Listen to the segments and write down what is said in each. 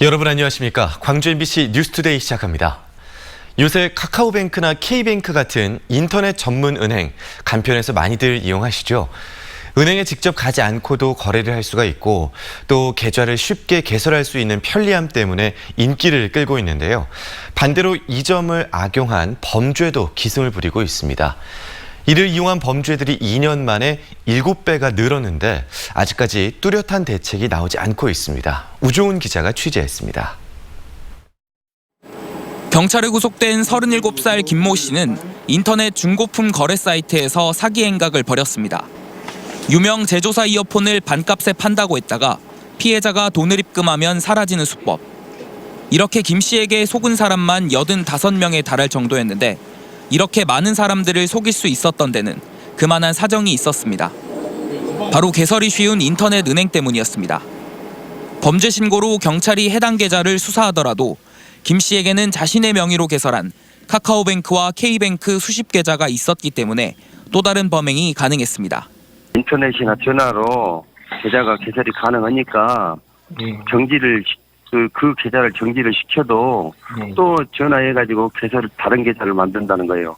여러분 안녕하십니까? 광주 MBC 뉴스투데이 시작합니다. 요새 카카오뱅크나 K뱅크 같은 인터넷 전문 은행, 간편해서 많이들 이용하시죠? 은행에 직접 가지 않고도 거래를 할 수가 있고 또 계좌를 쉽게 개설할 수 있는 편리함 때문에 인기를 끌고 있는데요. 반대로 이 점을 악용한 범죄도 기승을 부리고 있습니다. 이를 이용한 범죄들이 2년 만에 7배가 늘었는데 아직까지 뚜렷한 대책이 나오지 않고 있습니다. 우종훈 기자가 취재했습니다. 경찰에 구속된 37살 김모 씨는 인터넷 중고품 거래 사이트에서 사기 행각을 벌였습니다. 유명 제조사 이어폰을 반값에 판다고 했다가 피해자가 돈을 입금하면 사라지는 수법. 이렇게 김 씨에게 속은 사람만 85명에 달할 정도였는데 이렇게 많은 사람들을 속일 수 있었던 데는 그만한 사정이 있었습니다. 바로 개설이 쉬운 인터넷 은행 때문이었습니다. 범죄 신고로 경찰이 해당 계좌를 수사하더라도 김 씨에게는 자신의 명의로 개설한 카카오뱅크와 K뱅크 수십 계좌가 있었기 때문에 또 다른 범행이 가능했습니다. 인터넷이나 전화로 계좌가 개설이 가능하니까 그 계좌를 정지를 시켜도 또 전화해가지고 다른 계좌를 만든다는 거예요.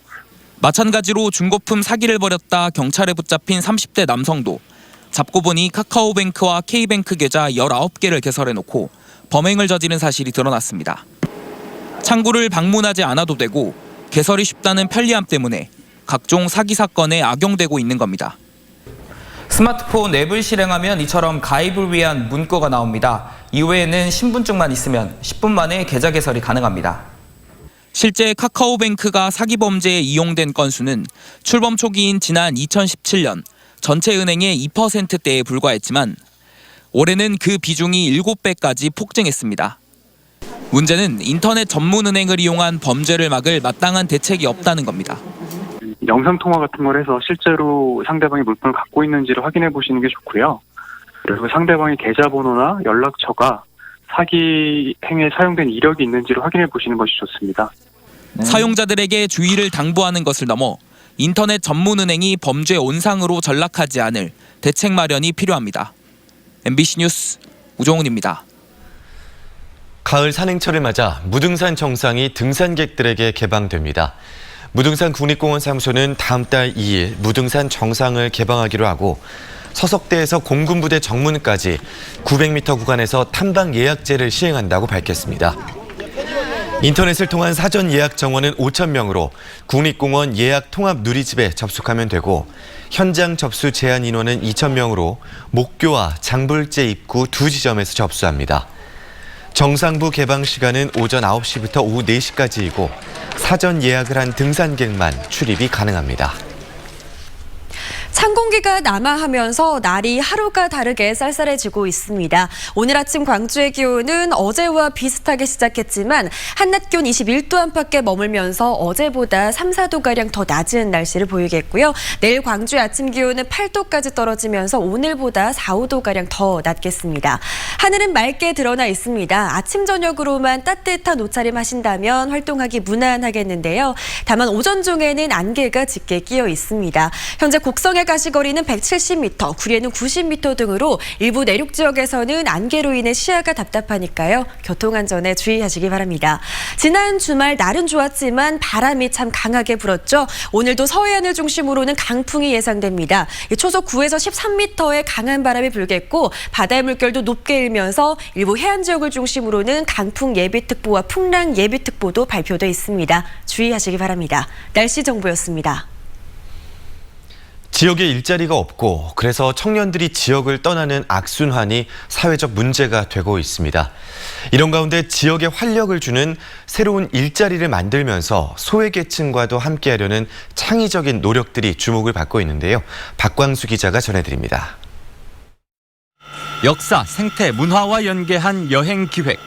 마찬가지로 중고품 사기를 벌였다 경찰에 붙잡힌 30대 남성도 잡고 보니 카카오뱅크와 K뱅크 계좌 19개를 개설해놓고 범행을 저지른 사실이 드러났습니다. 창구를 방문하지 않아도 되고 개설이 쉽다는 편리함 때문에 각종 사기 사건에 악용되고 있는 겁니다. 스마트폰 앱을 실행하면 이처럼 가입을 위한 문구가 나옵니다. 이외에는 신분증만 있으면 10분 만에 계좌 개설이 가능합니다. 실제 카카오뱅크가 사기 범죄에 이용된 건수는 출범 초기인 지난 2017년 전체 은행의 2%대에 불과했지만 올해는 그 비중이 7배까지 폭증했습니다. 문제는 인터넷 전문 은행을 이용한 범죄를 막을 마땅한 대책이 없다는 겁니다. 영상통화 같은 걸 해서 실제로 상대방이 물품을 갖고 있는지를 확인해 보시는 게 좋고요. 그리고 상대방의 계좌번호나 연락처가 사기 행위에 사용된 이력이 있는지를 확인해 보시는 것이 좋습니다. 사용자들에게 주의를 당부하는 것을 넘어 인터넷 전문 은행이 범죄 온상으로 전락하지 않을 대책 마련이 필요합니다. MBC 뉴스 우종훈입니다. 가을 산행철을 맞아 무등산 정상이 등산객들에게 개방됩니다. 무등산 국립공원 사무소는 다음 달 2일 무등산 정상을 개방하기로 하고 서석대에서 공군부대 정문까지 900m 구간에서 탐방 예약제를 시행한다고 밝혔습니다. 인터넷을 통한 사전 예약 정원은 5,000명으로 국립공원 예약 통합 누리집에 접속하면 되고 현장 접수 제한 인원은 2,000명으로 목교와 장불제 입구 두 지점에서 접수합니다. 정상부 개방 시간은 오전 9시부터 오후 4시까지이고 사전 예약을 한 등산객만 출입이 가능합니다. 찬 공기가 남하하면서 날이 하루가 다르게 쌀쌀해지고 있습니다. 오늘 아침 광주의 기온은 어제와 비슷하게 시작했지만 한낮 기온 21도 안팎에 머물면서 어제보다 3, 4도가량 더 낮은 날씨를 보이겠고요. 내일 광주의 아침 기온은 8도까지 떨어지면서 오늘보다 4, 5도가량 더 낮겠습니다. 하늘은 맑게 드러나 있습니다. 아침 저녁으로만 따뜻한 옷차림 하신다면 활동하기 무난하겠는데요. 다만 오전 중에는 안개가 짙게 끼어 있습니다. 현재 곡성의 가시거리는 170m, 구리에는 90m 등으로 일부 내륙 지역에서는 안개로 인해 시야가 답답하니까요. 교통안전에 주의하시기 바랍니다. 지난 주말 날은 좋았지만 바람이 참 강하게 불었죠. 오늘도 서해안을 중심으로는 강풍이 예상됩니다. 초속 9에서 13m의 강한 바람이 불겠고 바다의 물결도 높게 일면서 일부 해안 지역을 중심으로는 강풍 예비특보와 풍랑 예비특보도 발표돼 있습니다. 주의하시기 바랍니다. 날씨 정보였습니다. 지역에 일자리가 없고 그래서 청년들이 지역을 떠나는 악순환이 사회적 문제가 되고 있습니다. 이런 가운데 지역에 활력을 주는 새로운 일자리를 만들면서 소외계층과도 함께하려는 창의적인 노력들이 주목을 받고 있는데요. 박광수 기자가 전해드립니다. 역사, 생태, 문화와 연계한 여행 기획.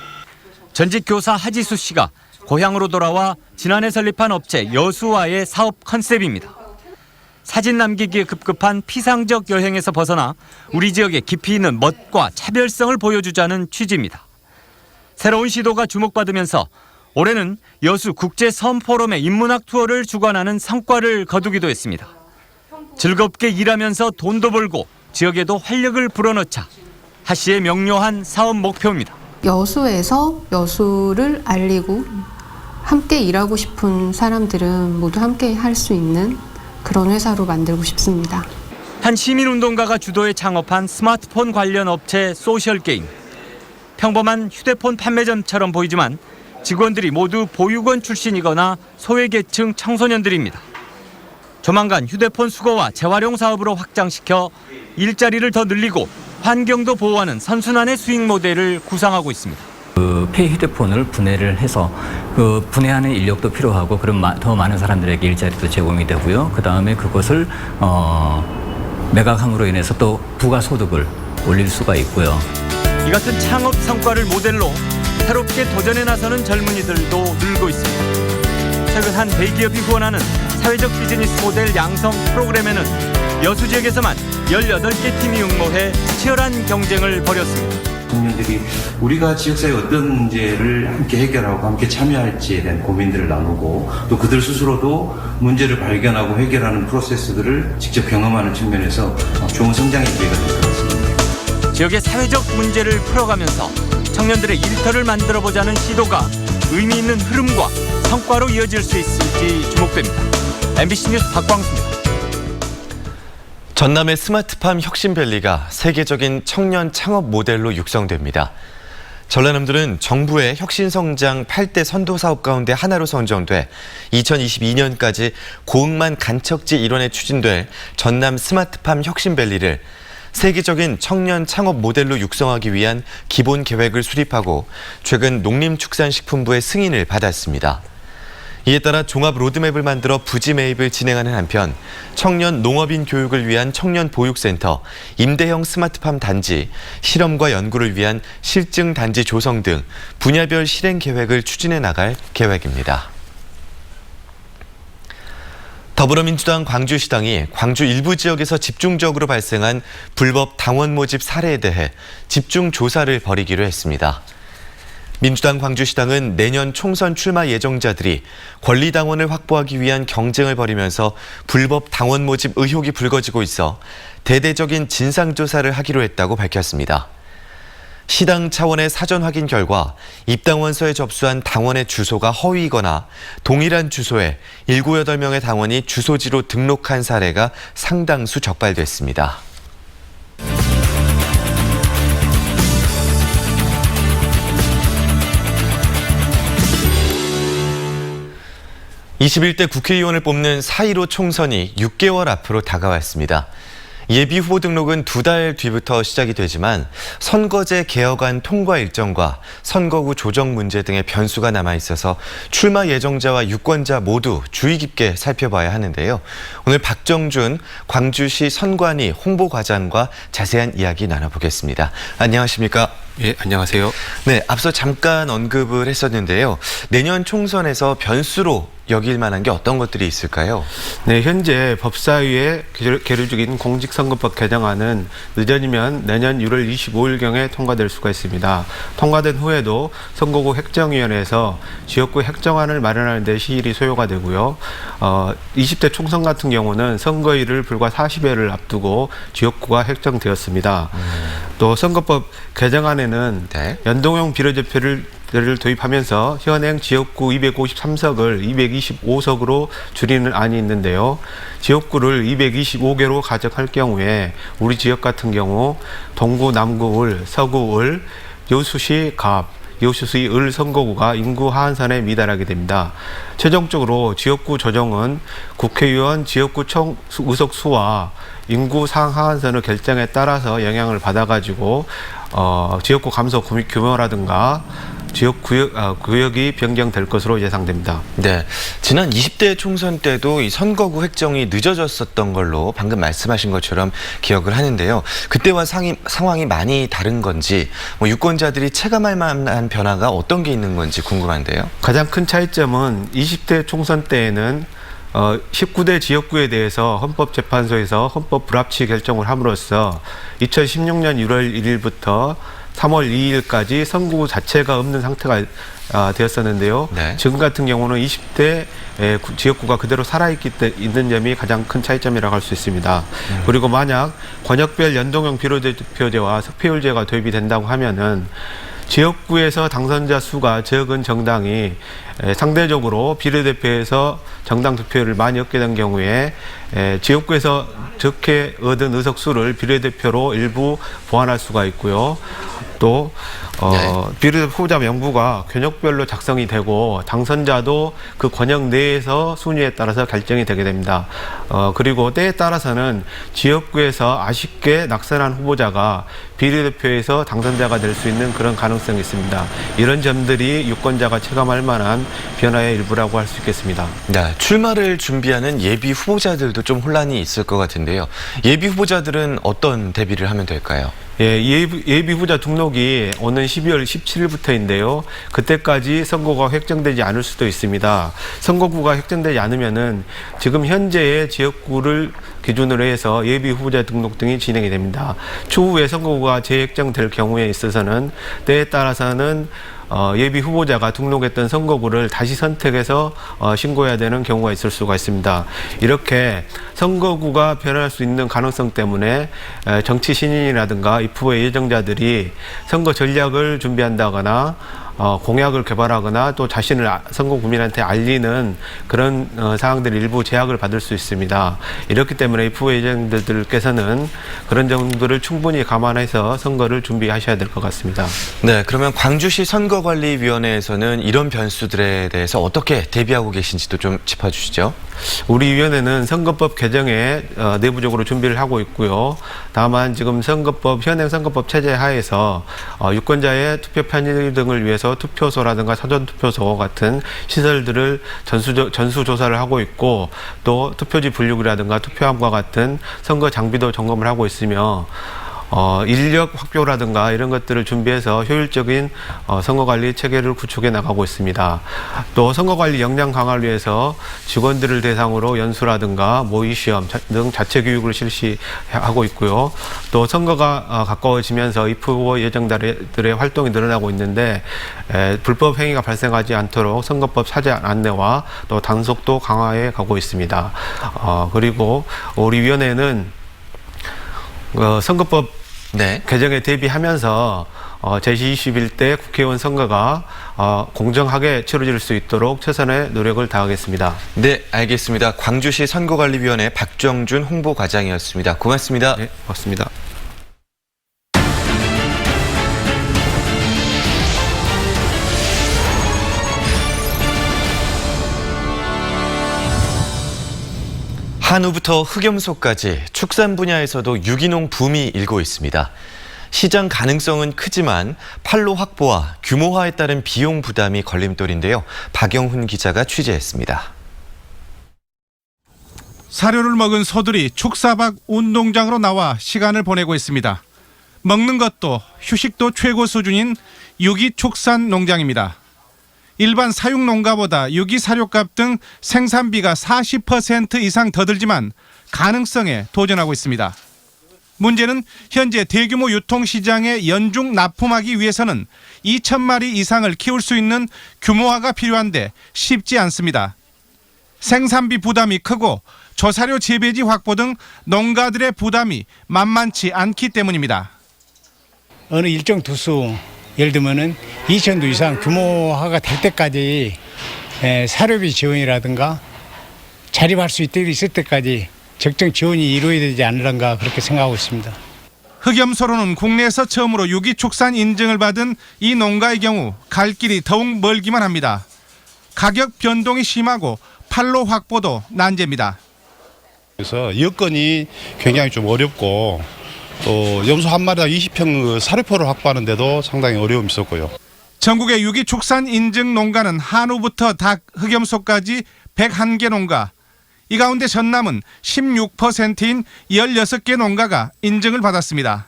전직 교사 하지수 씨가 고향으로 돌아와 지난해 설립한 업체 여수와의 사업 컨셉입니다. 사진 남기기에 급급한 피상적 여행에서 벗어나 우리 지역의 깊이 있는 멋과 차별성을 보여주자는 취지입니다. 새로운 시도가 주목받으면서 올해는 여수 국제섬포럼의 인문학 투어를 주관하는 성과를 거두기도 했습니다. 즐겁게 일하면서 돈도 벌고 지역에도 활력을 불어넣자 하 씨의 명료한 사업 목표입니다. 여수에서 여수를 알리고 함께 일하고 싶은 사람들은 모두 함께 할 수 있는 그런 회사로 만들고 싶습니다. 한 시민운동가가 주도해 창업한 스마트폰 관련 업체 소셜게임. 평범한 휴대폰 판매점처럼 보이지만 직원들이 모두 보육원 출신이거나 소외계층 청소년들입니다. 조만간 휴대폰 수거와 재활용 사업으로 확장시켜 일자리를 더 늘리고 환경도 보호하는 선순환의 수익 모델을 구상하고 있습니다. 폐 휴대폰을 분해를 해서 그 분해하는 인력도 필요하고 그럼 더 많은 사람들에게 일자리도 제공이 되고요. 그 다음에 그것을 매각함으로 인해서 또 부가소득을 올릴 수가 있고요. 이 같은 창업 성과를 모델로 새롭게 도전에 나서는 젊은이들도 늘고 있습니다. 최근 한 대기업이 후원하는 사회적 비즈니스 모델 양성 프로그램에는 여수 지역에서만 18개 팀이 응모해 치열한 경쟁을 벌였습니다. 청년들이 우리가 지역사회 어떤 문제를 함께 해결하고 함께 참여할지에 대한 고민들을 나누고 또 그들 스스로도 문제를 발견하고 해결하는 프로세스들을 직접 경험하는 측면에서 좋은 성장의 기회가 될 것 같습니다. 지역의 사회적 문제를 풀어가면서 청년들의 일터를 만들어보자는 시도가 의미 있는 흐름과 성과로 이어질 수 있을지 주목됩니다. MBC 뉴스 박광수입니다. 전남의 스마트팜 혁신밸리가 세계적인 청년 창업 모델로 육성됩니다. 전라남도는 정부의 혁신성장 8대 선도사업 가운데 하나로 선정돼 2022년까지 고흥만 간척지 일원에 추진될 전남 스마트팜 혁신밸리를 세계적인 청년 창업 모델로 육성하기 위한 기본 계획을 수립하고 최근 농림축산식품부의 승인을 받았습니다. 이에 따라 종합 로드맵을 만들어 부지 매입을 진행하는 한편 청년 농업인 교육을 위한 청년 보육센터, 임대형 스마트팜 단지, 실험과 연구를 위한 실증 단지 조성 등 분야별 실행 계획을 추진해 나갈 계획입니다. 더불어민주당 광주시당이 광주 일부 지역에서 집중적으로 발생한 불법 당원 모집 사례에 대해 집중 조사를 벌이기로 했습니다. 민주당 광주시당은 내년 총선 출마 예정자들이 권리당원을 확보하기 위한 경쟁을 벌이면서 불법 당원 모집 의혹이 불거지고 있어 대대적인 진상조사를 하기로 했다고 밝혔습니다. 시당 차원의 사전 확인 결과 입당원서에 접수한 당원의 주소가 허위이거나 동일한 주소에 7, 8명의 당원이 주소지로 등록한 사례가 상당수 적발됐습니다. 21대 국회의원을 뽑는 4.15 총선이 6개월 앞으로 다가왔습니다. 예비 후보 등록은 2달 뒤부터 시작이 되지만 선거제 개혁안 통과 일정과 선거구 조정 문제 등의 변수가 남아있어서 출마 예정자와 유권자 모두 주의 깊게 살펴봐야 하는데요. 오늘 박정준 광주시 선관위 홍보과장과 자세한 이야기 나눠보겠습니다. 안녕하십니까? 예, 안녕하세요. 네, 앞서 잠깐 언급을 했었는데요. 내년 총선에서 변수로 여길 만한 게 어떤 것들이 있을까요? 네, 현재 법사위에 계류 중인 공직선거법 개정안은 늦어지면 내년 6월 25일경에 통과될 수가 있습니다. 통과된 후에도 선거구 획정위원회에서 지역구 획정안을 마련하는 데 시일이 소요가 되고요. 20대 총선 같은 경우는 선거일을 불과 40여일을 앞두고 지역구가 획정되었습니다. 또 선거법 개정안에는 네. 연동형 비례대표를 도입하면서 현행 지역구 253석을 225석으로 줄이는 안이 있는데요. 지역구를 225개로 가정할 경우에 우리 지역 같은 경우 동구, 남구, 을, 서구, 을, 여수시 갑, 여수시 을 선거구가 인구 하한선에 미달하게 됩니다. 최종적으로 지역구 조정은 국회의원 지역구 총 의석 수와 인구 상하한선의 결정에 따라서 영향을 받아가지고 지역구 감소 규모라든가 지역 구역이 변경될 것으로 예상됩니다. 네, 지난 20대 총선 때도 이 선거구 획정이 늦어졌었던 걸로 방금 말씀하신 것처럼 기억을 하는데요. 그때와 상황이 많이 다른 건지, 유권자들이 체감할 만한 변화가 어떤 게 있는 건지 궁금한데요. 가장 큰 차이점은 20대 총선 때에는 19대 지역구에 대해서 헌법재판소에서 헌법 불합치 결정을 함으로써 2016년 6월 1일부터 3월 2일까지 선거구 자체가 없는 상태가 되었었는데요. 네. 지금 같은 경우는 20대 지역구가 그대로 살아있는 점이 가장 큰 차이점이라고 할 수 있습니다. 그리고 만약 권역별 연동형 비례대표제와 득표율제가 도입이 된다고 하면은 지역구에서 당선자 수가 적은 정당이 상대적으로 비례대표에서 정당 득표율을 많이 얻게 된 경우에 지역구에서 적게 얻은 의석수를 비례대표로 일부 보완할 수가 있고요. 또 비례대표 후보자 명부가 권역별로 작성이 되고 당선자도 그 권역 내에서 순위에 따라서 결정이 되게 됩니다. 그리고 때에 따라서는 지역구에서 아쉽게 낙선한 후보자가 비례대표에서 당선자가 될 수 있는 그런 가능성이 있습니다. 이런 점들이 유권자가 체감할 만한 변화의 일부라고 할 수 있겠습니다. 네, 출마를 준비하는 예비 후보자들도 좀 혼란이 있을 것 같은데요. 예비 후보자들은 어떤 대비를 하면 될까요? 예, 예비 후보자 등록이 오는 12월 17일부터인데요. 그때까지 선거가 획정되지 않을 수도 있습니다. 선거구가 획정되지 않으면은 지금 현재의 지역구를 기준으로 해서 예비 후보자 등록 등이 진행이 됩니다. 추후에 선거구가 재획정될 경우에 있어서는 때에 따라서는 예비 후보자가 등록했던 선거구를 다시 선택해서 신고해야 되는 경우가 있을 수가 있습니다. 이렇게 선거구가 변할 수 있는 가능성 때문에 정치 신인이라든가 입후보 예정자들이 선거 전략을 준비한다거나 공약을 개발하거나 또 자신을 선거 국민한테 알리는 그런 사항들이 일부 제약을 받을 수 있습니다. 이렇기 때문에 입후보 예정자들께서는 그런 점들을 충분히 감안해서 선거를 준비하셔야 될 것 같습니다. 네, 그러면 광주시 선거관리위원회에서는 이런 변수들에 대해서 어떻게 대비하고 계신지도 좀 짚어주시죠. 우리 위원회는 선거법 개정에 내부적으로 준비를 하고 있고요. 다만 지금 현행 선거법 체제 하에서 유권자의 투표 편의 등을 위해서 투표소라든가 사전투표소 같은 시설들을 전수조사를 하고 있고 또 투표지 분류기라든가 투표함과 같은 선거 장비도 점검을 하고 있으며 인력 확보라든가 이런 것들을 준비해서 효율적인 선거관리 체계를 구축해 나가고 있습니다. 또 선거관리 역량 강화를 위해서 직원들을 대상으로 연수라든가 모의시험 등 자체 교육을 실시하고 있고요. 또 선거가 가까워지면서 입후보 예정자들의 활동이 늘어나고 있는데 불법 행위가 발생하지 않도록 선거법 사전 안내와 또 단속도 강화해 가고 있습니다. 그리고 우리 위원회는 선거법 개정에 대비하면서 제21대 국회의원 선거가 공정하게 치러질 수 있도록 최선의 노력을 다하겠습니다. 네, 알겠습니다. 광주시 선거관리위원회 박정준 홍보과장이었습니다. 고맙습니다. 네, 고맙습니다. 한우부터 흑염소까지 축산 분야에서도 유기농 붐이 일고 있습니다. 시장 가능성은 크지만 판로 확보와 규모화에 따른 비용 부담이 걸림돌인데요. 박영훈 기자가 취재했습니다. 사료를 먹은 소들이 축사박 운동장으로 나와 시간을 보내고 있습니다. 먹는 것도 휴식도 최고 수준인 유기축산 농장입니다. 일반 사육 농가보다 유기 사료값 등 생산비가 40% 이상 더 들지만 가능성에 도전하고 있습니다. 문제는 현재 대규모 유통시장에 연중 납품하기 위해서는 2,000마리 이상을 키울 수 있는 규모화가 필요한데 쉽지 않습니다. 생산비 부담이 크고 조사료 재배지 확보 등 농가들의 부담이 만만치 않기 때문입니다. 어느 일정 두수 예를 들면은 2,000두 이상 규모화가 될 때까지 사료비 지원이라든가 자립할 수 있을 때까지 적정 지원이 이루어야 되지 않을까 그렇게 생각하고 있습니다. 흑염소로는 국내에서 처음으로 유기축산 인증을 받은 이 농가의 경우 갈 길이 더욱 멀기만 합니다. 가격 변동이 심하고 판로 확보도 난제입니다. 그래서 여건이 굉장히 좀 어렵고 또 염소 한 마리당 20평 사료포를 확보하는데도 상당히 어려움이 있었고요. 전국의 유기축산 인증 농가는 한우부터 닭, 흑염소까지 101개 농가. 이 가운데 전남은 16%인 16개 농가가 인증을 받았습니다.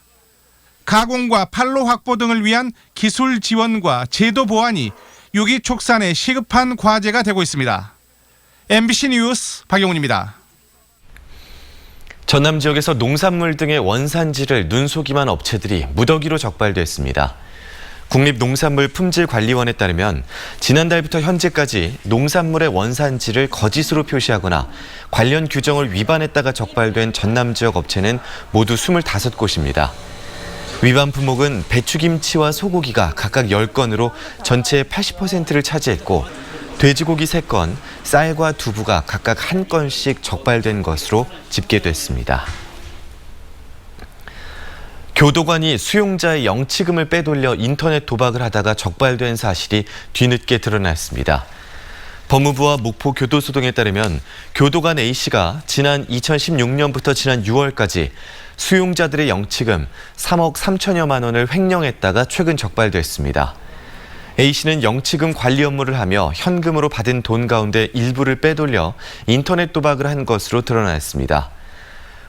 가공과 판로 확보 등을 위한 기술 지원과 제도 보완이 유기축산의 시급한 과제가 되고 있습니다. MBC 뉴스 박영훈입니다. 전남 지역에서 농산물 등의 원산지를 눈속임한 업체들이 무더기로 적발됐습니다. 국립농산물품질관리원에 따르면 지난달부터 현재까지 농산물의 원산지를 거짓으로 표시하거나 관련 규정을 위반했다가 적발된 전남 지역 업체는 모두 25곳입니다. 위반 품목은 배추김치와 소고기가 각각 10건으로 전체의 80%를 차지했고 돼지고기 3건, 쌀과 두부가 각각 1건씩 적발된 것으로 집계됐습니다. 교도관이 수용자의 영치금을 빼돌려 인터넷 도박을 하다가 적발된 사실이 뒤늦게 드러났습니다. 법무부와 목포 교도소 등에 따르면 교도관 A씨가 지난 2016년부터 지난 6월까지 수용자들의 영치금 3억 3천여만 원을 횡령했다가 최근 적발됐습니다. A씨는 영치금 관리 업무를 하며 현금으로 받은 돈 가운데 일부를 빼돌려 인터넷 도박을 한 것으로 드러났습니다.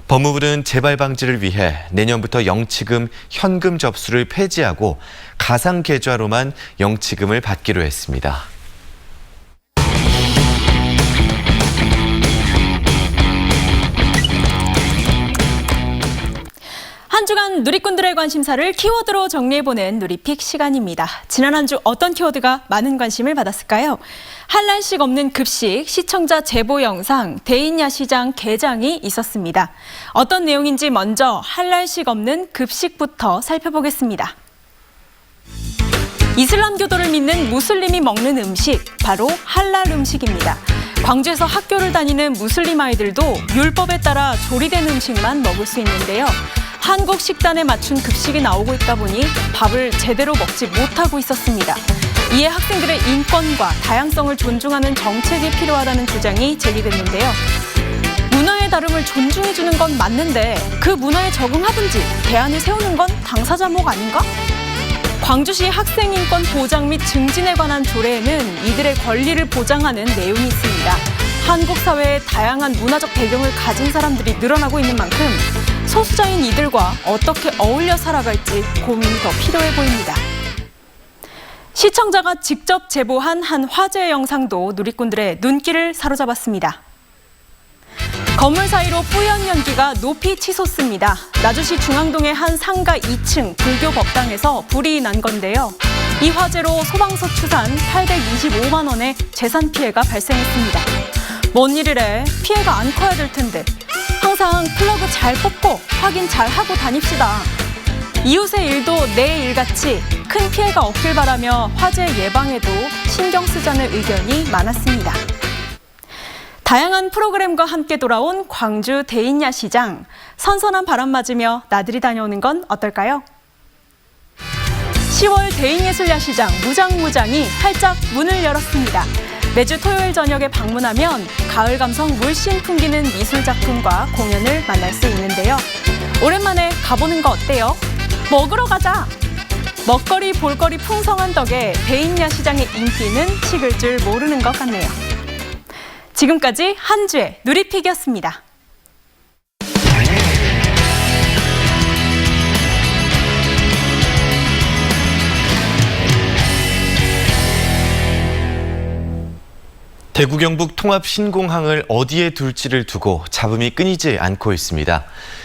법무부는 재발 방지를 위해 내년부터 영치금 현금 접수를 폐지하고 가상 계좌로만 영치금을 받기로 했습니다. 한 주간 누리꾼들의 관심사를 키워드로 정리해보는 누리픽 시간입니다. 지난 한 주 어떤 키워드가 많은 관심을 받았을까요? 한란식 없는 급식, 시청자 제보 영상, 대인야시장 개장이 있었습니다. 어떤 내용인지 먼저 한란식 없는 급식부터 살펴보겠습니다. 이슬람교도를 믿는 무슬림이 먹는 음식, 바로 할랄 음식입니다. 광주에서 학교를 다니는 무슬림 아이들도 율법에 따라 조리된 음식만 먹을 수 있는데요. 한국 식단에 맞춘 급식이 나오고 있다 보니 밥을 제대로 먹지 못하고 있었습니다. 이에 학생들의 인권과 다양성을 존중하는 정책이 필요하다는 주장이 제기됐는데요. 문화의 다름을 존중해주는 건 맞는데 그 문화에 적응하든지 대안을 세우는 건 당사자 목 아닌가? 광주시 학생인권 보장 및 증진에 관한 조례에는 이들의 권리를 보장하는 내용이 있습니다. 한국 사회의 다양한 문화적 배경을 가진 사람들이 늘어나고 있는 만큼 소수자인 이들과 어떻게 어울려 살아갈지 고민이 더 필요해 보입니다. 시청자가 직접 제보한 한 화재 영상도 누리꾼들의 눈길을 사로잡았습니다. 건물 사이로 뿌연 연기가 높이 치솟습니다. 나주시 중앙동의 한 상가 2층 불교 법당에서 불이 난 건데요. 이 화재로 소방서 추산 825만 원의 재산 피해가 발생했습니다. 뭔 일이래? 피해가 안 커야 될 텐데. 항상 플러그 잘 뽑고 확인 잘 하고 다닙시다. 이웃의 일도 내 일같이 큰 피해가 없길 바라며 화재 예방에도 신경 쓰자는 의견이 많았습니다. 다양한 프로그램과 함께 돌아온 광주 대인야시장. 선선한 바람 맞으며 나들이 다녀오는 건 어떨까요? 10월 대인예술야시장 무장무장이 활짝 문을 열었습니다. 매주 토요일 저녁에 방문하면 가을 감성 물씬 풍기는 미술작품과 공연을 만날 수 있는데요. 오랜만에 가보는 거 어때요? 먹으러 가자! 먹거리 볼거리 풍성한 덕에 대인야시장의 인기는 식을 줄 모르는 것 같네요. 지금까지 한 주의 누리픽이었습니다. 대구 경북 통합 신공항을 어디에 둘지를 두고 잡음이 끊이지 않고 있습니다.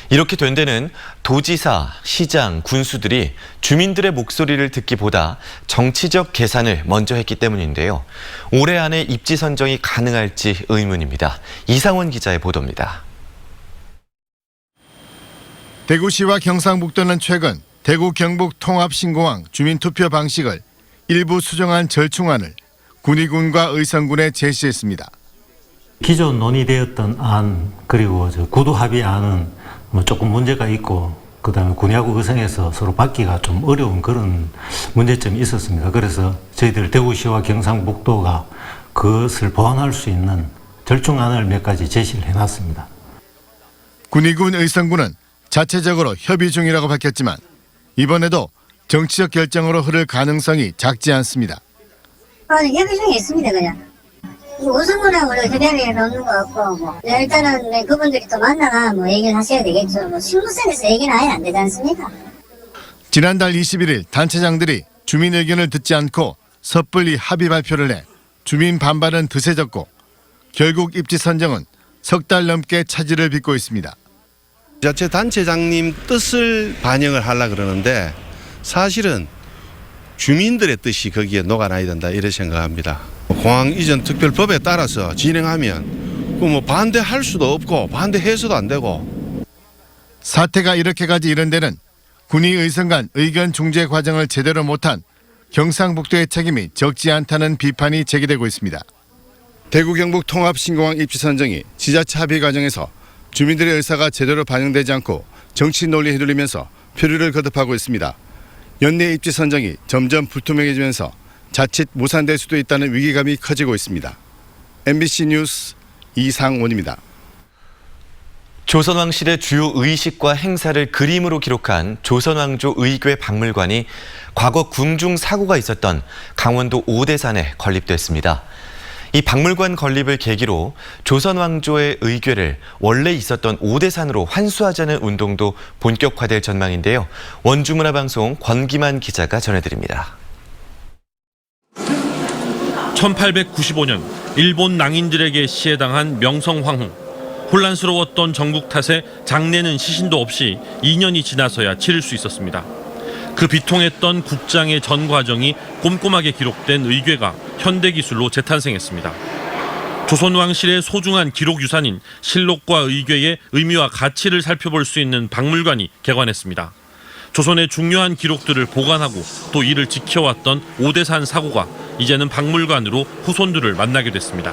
이렇게 된 데는 도지사, 시장, 군수들이 주민들의 목소리를 듣기보다 정치적 계산을 먼저 했기 때문인데요. 올해 안에 입지 선정이 가능할지 의문입니다. 이상원 기자의 보도입니다. 대구시와 경상북도는 최근 대구 경북 통합 신공항 주민투표 방식을 일부 수정한 절충안을 군의군과 의성군에 제시했습니다. 기존 논의되었던 안 그리고 구도 합의안은 조금 문제가 있고 그다음에 군의하고 의성에서 서로 받기가 좀 어려운 그런 문제점이 있었습니다. 그래서 저희들 대구시와 경상북도가 그것을 보완할 수 있는 절충안을 몇 가지 제시를 해놨습니다. 군의군 의성군은 자체적으로 협의 중이라고 밝혔지만 이번에도 정치적 결정으로 흐를 가능성이 작지 않습니다. 협의 중에 있습니다, 그냥. 우선군하고 협의하는 게 없는 것 같고, 일단은 그분들이 또 만나가 얘기를 하셔야 되겠죠. 신문선에서 얘기는 아예 안 되지 않습니까? 지난달 21일 단체장들이 주민 의견을 듣지 않고 섣불리 합의 발표를 내 주민 반발은 드세졌고 결국 입지 선정은 석 달 넘게 차질을 빚고 있습니다. 자체 단체장님 뜻을 반영을 하려고 그러는데 사실은 주민들의 뜻이 거기에 녹아나야 된다 이렇게 생각합니다. 공항 이전 특별법에 따라서 진행하면 반대할 수도 없고 반대해서도 안 되고. 사태가 이렇게까지 이른 데는 군의 의선 간 의견 중재 과정을 제대로 못한 경상북도의 책임이 적지 않다는 비판이 제기되고 있습니다. 대구 경북 통합 신공항 입지 선정이 지자체 합의 과정에서 주민들의 의사가 제대로 반영되지 않고 정치 논리에 휘둘리면서 표류를 거듭하고 있습니다. 연내 입지 선정이 점점 불투명해지면서 자칫 무산될 수도 있다는 위기감이 커지고 있습니다. MBC 뉴스 이상원입니다. 조선왕실의 주요 의식과 행사를 그림으로 기록한 조선왕조 의궤 박물관이 과거 궁중 사고가 있었던 강원도 오대산에 건립됐습니다. 이 박물관 건립을 계기로 조선왕조의 의궤를 원래 있었던 오대산으로 환수하자는 운동도 본격화될 전망인데요. 원주문화방송 권기만 기자가 전해드립니다. 1895년 일본 낭인들에게 시해당한 명성황후. 혼란스러웠던 전국 탓에 장례는 시신도 없이 2년이 지나서야 치를 수 있었습니다. 그 비통했던 국장의 전 과정이 꼼꼼하게 기록된 의궤가 현대기술로 재탄생했습니다. 조선왕실의 소중한 기록 유산인 실록과 의궤의 의미와 가치를 살펴볼 수 있는 박물관이 개관했습니다. 조선의 중요한 기록들을 보관하고 또 이를 지켜왔던 오대산 사고가 이제는 박물관으로 후손들을 만나게 됐습니다.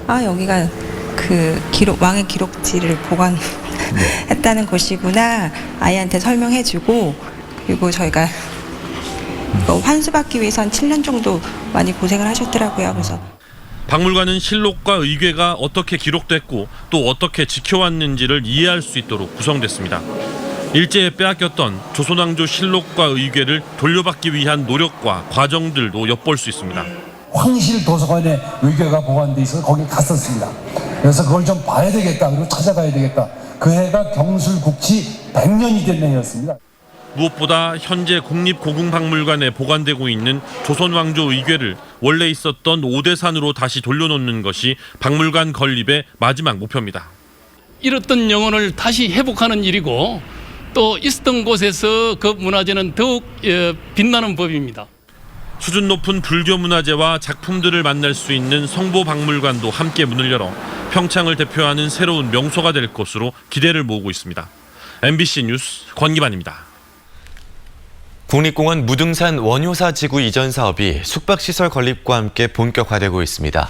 여기가 그 왕의 기록지를 보관했다는 곳이구나. 아이한테 설명해주고, 그리고 저희가 환수받기 위해서 한 7년 정도 많이 고생을 하셨더라고요. 그래서 박물관은 실록과 의궤가 어떻게 기록됐고 또 어떻게 지켜왔는지를 이해할 수 있도록 구성됐습니다. 일제에 빼앗겼던 조선왕조 실록과 의궤를 돌려받기 위한 노력과 과정들도 엿볼 수 있습니다. 황실 도서관에 의궤가 보관돼 있어서 거기 갔었습니다. 그래서 그걸 좀 봐야 되겠다. 그리고 찾아가야 되겠다. 그 해가 경술국치 100년이 된 해였습니다. 무엇보다 현재 국립고궁박물관에 보관되고 있는 조선왕조 의궤를 원래 있었던 오대산으로 다시 돌려놓는 것이 박물관 건립의 마지막 목표입니다. 잃었던 영혼을 다시 회복하는 일이고 또 있었던 곳에서 그 문화재는 더욱 빛나는 법입니다. 수준 높은 불교 문화재와 작품들을 만날 수 있는 성보박물관도 함께 문을 열어 평창을 대표하는 새로운 명소가 될 것으로 기대를 모으고 있습니다. MBC 뉴스 권기만입니다. 국립공원 무등산 원효사 지구 이전 사업이 숙박시설 건립과 함께 본격화되고 있습니다.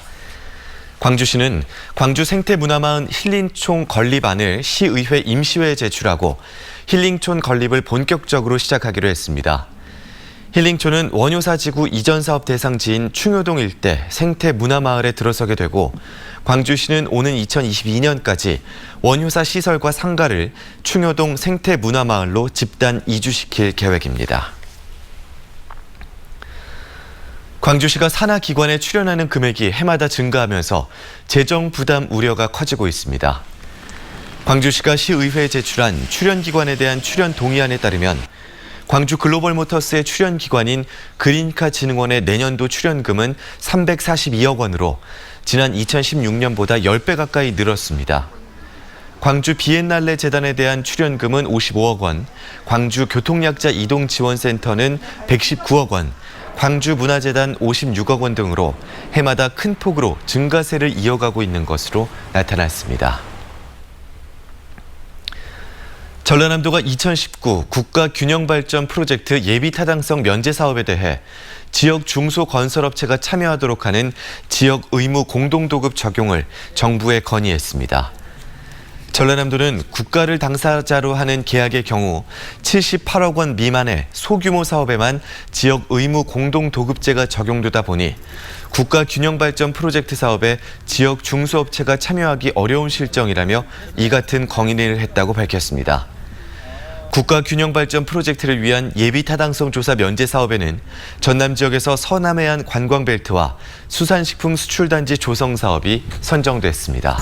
광주시는 광주 생태문화마을 힐링촌 건립안을 시의회 임시회에 제출하고 힐링촌 건립을 본격적으로 시작하기로 했습니다. 힐링촌은 원효사 지구 이전 사업 대상지인 충효동 일대 생태문화마을에 들어서게 되고 광주시는 오는 2022년까지 원효사 시설과 상가를 충효동 생태문화마을로 집단 이주시킬 계획입니다. 광주시가 산하기관에 출연하는 금액이 해마다 증가하면서 재정 부담 우려가 커지고 있습니다. 광주시가 시의회에 제출한 출연기관에 대한 출연 동의안에 따르면 광주 글로벌모터스의 출연기관인 그린카 진흥원의 내년도 출연금은 342억 원으로 지난 2016년보다 10배 가까이 늘었습니다. 광주 비엔날레 재단에 대한 출연금은 55억 원, 광주 교통약자 이동지원센터는 119억 원, 광주문화재단 56억 원 등으로 해마다 큰 폭으로 증가세를 이어가고 있는 것으로 나타났습니다. 전라남도가 2019 국가균형발전 프로젝트 예비타당성 면제 사업에 대해 지역 중소건설업체가 참여하도록 하는 지역 의무 공동도급 적용을 정부에 건의했습니다. 전라남도는 국가를 당사자로 하는 계약의 경우 78억 원 미만의 소규모 사업에만 지역 의무 공동도급제가 적용되다 보니 국가균형발전 프로젝트 사업에 지역 중소업체가 참여하기 어려운 실정이라며 이 같은 건의를 했다고 밝혔습니다. 국가균형발전 프로젝트를 위한 예비타당성 조사 면제 사업에는 전남 지역에서 서남해안 관광벨트와 수산식품 수출단지 조성 사업이 선정됐습니다.